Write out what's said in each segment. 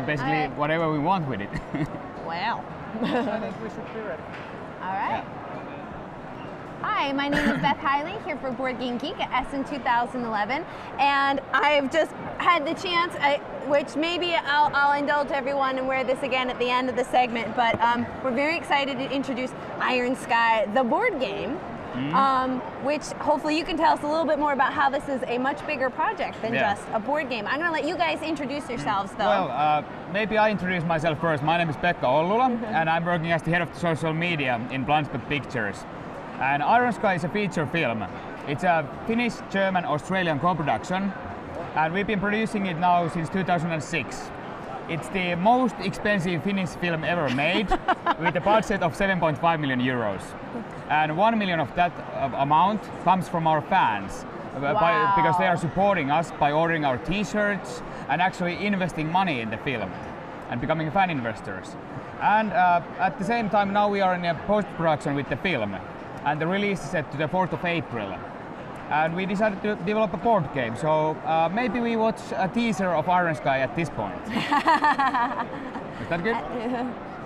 basically whatever we want with it. Wow. I think we should be ready. All right. Yeah. Hi, my name is Beth Hiley here for BoardGameGeek at Essen 2011, and I've just had the chance, which maybe I'll indulge everyone and wear this again at the end of the segment, but we're very excited to introduce Iron Sky, the board game, which hopefully you can tell us a little bit more about how this is a much bigger project than just a board game. I'm going to let you guys introduce yourselves though. Well, maybe I introduce myself first. My name is Pekka Ollula, and I'm working as the head of social media in Blindspot Pictures. And Iron Sky is a feature film. It's a Finnish, German, Australian co-production, and we've been producing it now since 2006. It's the most expensive Finnish film ever made, with a budget of 7.5 million euros. And 1 million of that amount comes from our fans, because they are supporting us by ordering our t-shirts and actually investing money in the film and becoming fan investors. And at the same time, now we are in a post-production with the film. And the release is set to the 4th of April. And we decided to develop a board game, so maybe we watch a teaser of Iron Sky at this point. Is that good?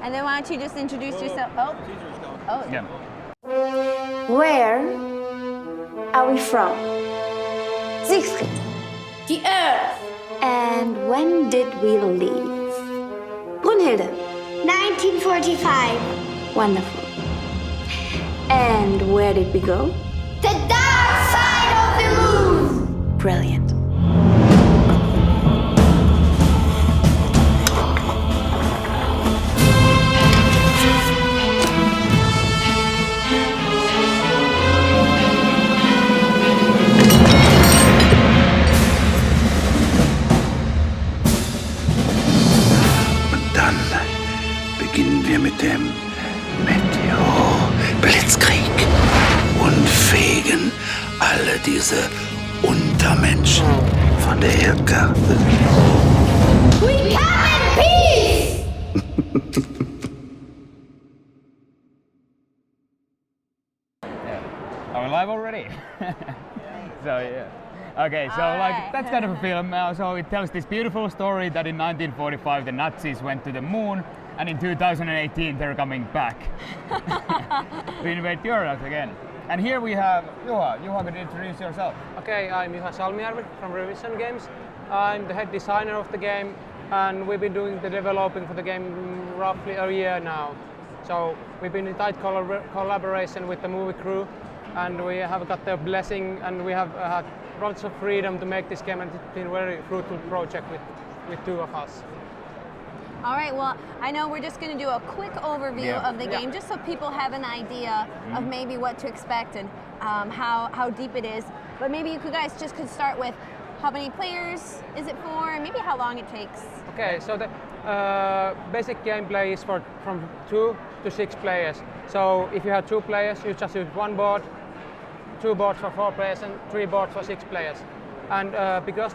And then why don't you just introduce yourself? Oh. Yeah. Where are we from? Siegfried. The Earth. And when did we leave? Brunhilde. 1945. Wonderful. And where did we go? The dark side of the moon. Brilliant. Und dann beginnen wir mit dem Blitzkrieg und fegen alle diese Untermenschen von der Erdkarte. We come in peace! Are we live already? So yeah. Okay, so that's kind of a film. So it tells this beautiful story that in 1945 the Nazis went to the moon, and in 2018 they're coming back to invade Europe again. And here we have Juha. Juha, could you introduce yourself? Okay, I'm Juha Salmijärvi from Revision Games. I'm the head designer of the game, and we've been doing the developing for the game roughly a year now. So we've been in tight collaboration with the movie crew, and we have got their blessing, and we have had lots of freedom to make this game, and it's been a very fruitful project with two of us. All right, well, I know we're just going to do a quick overview of the game, just so people have an idea of maybe what to expect and how deep it is. But maybe you guys just could start with how many players is it for, and maybe how long it takes. Okay, so the basic gameplay is from 2 to 6 players. So if you have 2 players, you just use 1 board, 2 boards for 4 players, and 3 boards for 6 players. And because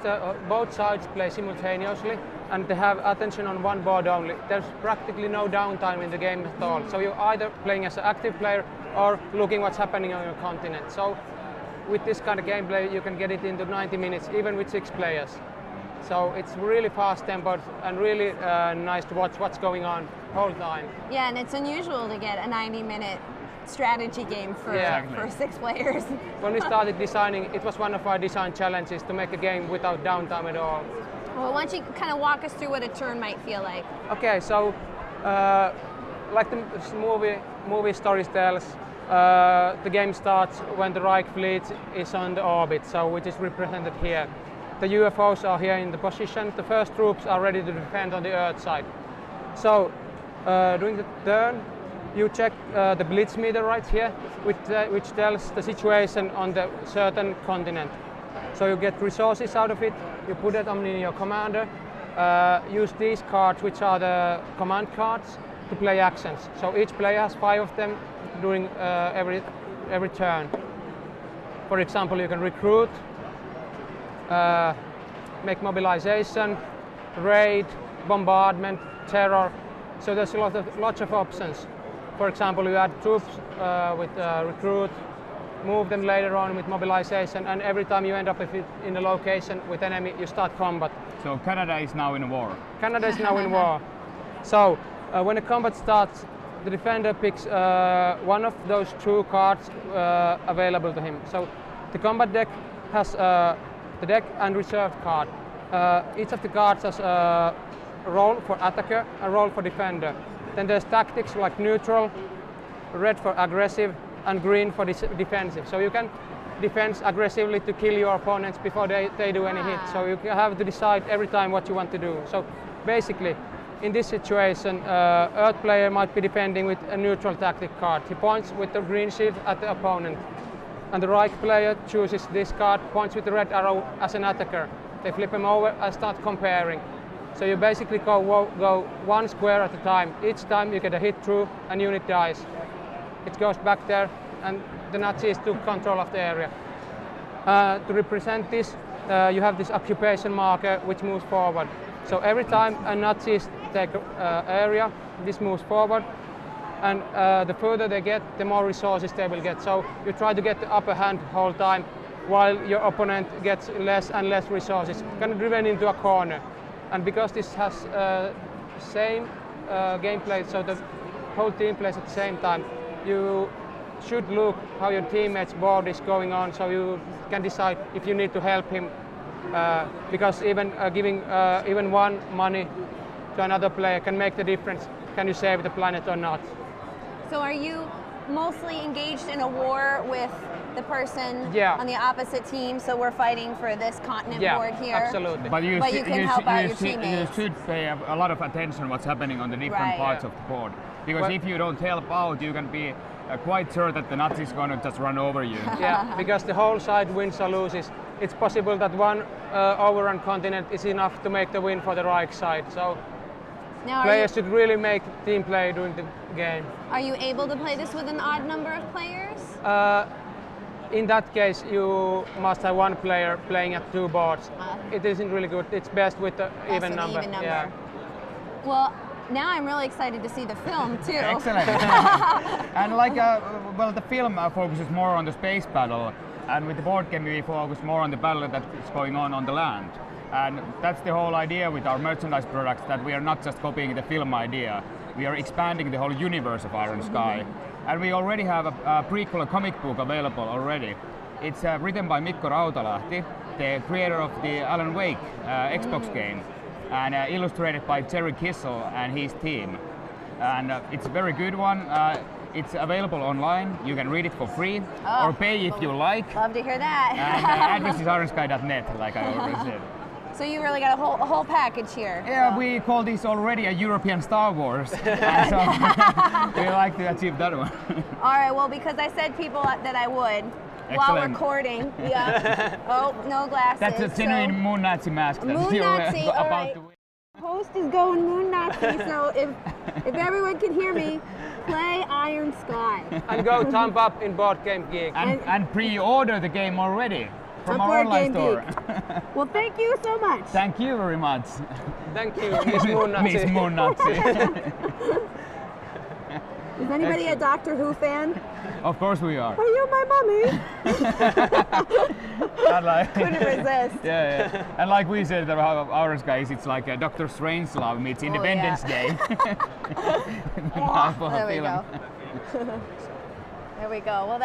both sides play simultaneously and they have attention on 1 board only, there's practically no downtime in the game at all. So you're either playing as an active player or looking what's happening on your continent. So with this kind of gameplay, you can get it into 90 minutes, even with 6 players. So it's really fast tempered and really nice to watch what's going on the whole time. Yeah, and it's unusual to get a 90-minute strategy game for 6 players. When we started designing, it was one of our design challenges to make a game without downtime at all. Well, why don't you kind of walk us through what a turn might feel like? Okay, so like the movie story tells, the game starts when the Reich fleet is on the orbit, so which is represented here. The UFOs are here in the position. The first troops are ready to defend on the Earth side. So during the turn, you check the blitz meter right here, which tells the situation on the certain continent. So you get resources out of it, you put it on your commander, use these cards, which are the command cards, to play actions. So each player has 5 of them during every turn. For example, you can recruit, make mobilization, raid, bombardment, terror. So there's lots of options. For example, you add troops with recruit, move them later on with mobilization, and every time you end up in a location with enemy, you start combat. So Canada is now in war. Canada is now in war. So when the combat starts, the defender picks one of those 2 cards available to him. So the combat deck has the deck and reserved card. Each of the cards has a role for attacker, a role for defender. Then there's tactics like neutral, red for aggressive, and green for defensive. So you can defend aggressively to kill your opponents before they do any hit. So you have to decide every time what you want to do. So basically, in this situation, Earth player might be defending with a neutral tactic card. He points with the green shield at the opponent. And the Reich player chooses this card, points with the red arrow as an attacker. They flip him over and start comparing. So you basically go 1 square at a time. Each time you get a hit through, and unit dies. It goes back there, and the Nazis took control of the area. To represent this, you have this occupation marker which moves forward. So every time a Nazis take area, this moves forward, and the further they get, the more resources they will get. So you try to get the upper hand the whole time, while your opponent gets less and less resources, kind of driven into a corner. And because this has same gameplay, so the whole team plays at the same time, you should look how your teammate's board is going on, so you can decide if you need to help him. Because even giving even 1 money to another player can make the difference. Can you save the planet or not? So are you mostly engaged in a war with the person on the opposite team? So we're fighting for this continent board here. Absolutely. But you can help out your teammates. You should pay a lot of attention what's happening on the different parts of the board. Because if you don't help out, you can be quite sure that the Nazis are going to just run over you. Yeah, because the whole side wins or loses. It's possible that 1 overrun continent is enough to make the win for the Reich side. So now players should really make team play during the game. Are you able to play this with an odd number of players? In that case, you must have 1 player playing at 2 boards. It isn't really good. It's best with the even number. Yeah. Well, now I'm really excited to see the film too. Excellent. And like, well, the film focuses more on the space battle, and with the board game we focus more on the battle that's going on the land. And that's the whole idea with our merchandise products, that we are not just copying the film idea, we are expanding the whole universe of Iron Sky. And we already have a prequel comic book available already. It's written by Mikko Rautalahti, the creator of the Alan Wake Xbox game, and illustrated by Jerry Kissel and his team. And it's a very good one. It's available online. You can read it for free or pay if you like. Love to hear that. And address is ironsky.net, like I already said. So you really got a whole package here. Yeah, we call this already a European Star Wars. So we like to achieve that one. All right, well, because I said people that I would while recording. Yeah. Oh, no glasses. That's a genuine Moon Nazi mask. Moon Nazi, all right. Host is going Moon Nazi, so if everyone can hear me, play Iron Sky. And go thumb up in BoardGameGeek. And pre-order the game already from our online store. Well, thank you so much. Thank you very much. Thank you, Miss Moon Nazi. Miss Moon Nazi. Is anybody a Doctor Who fan? Of course we are. Are you my mommy? Couldn't resist. Yeah. And like we said about Iron Sky, it's like a Dr. Strangelove meets Independence Day. There we go. There we go. Well,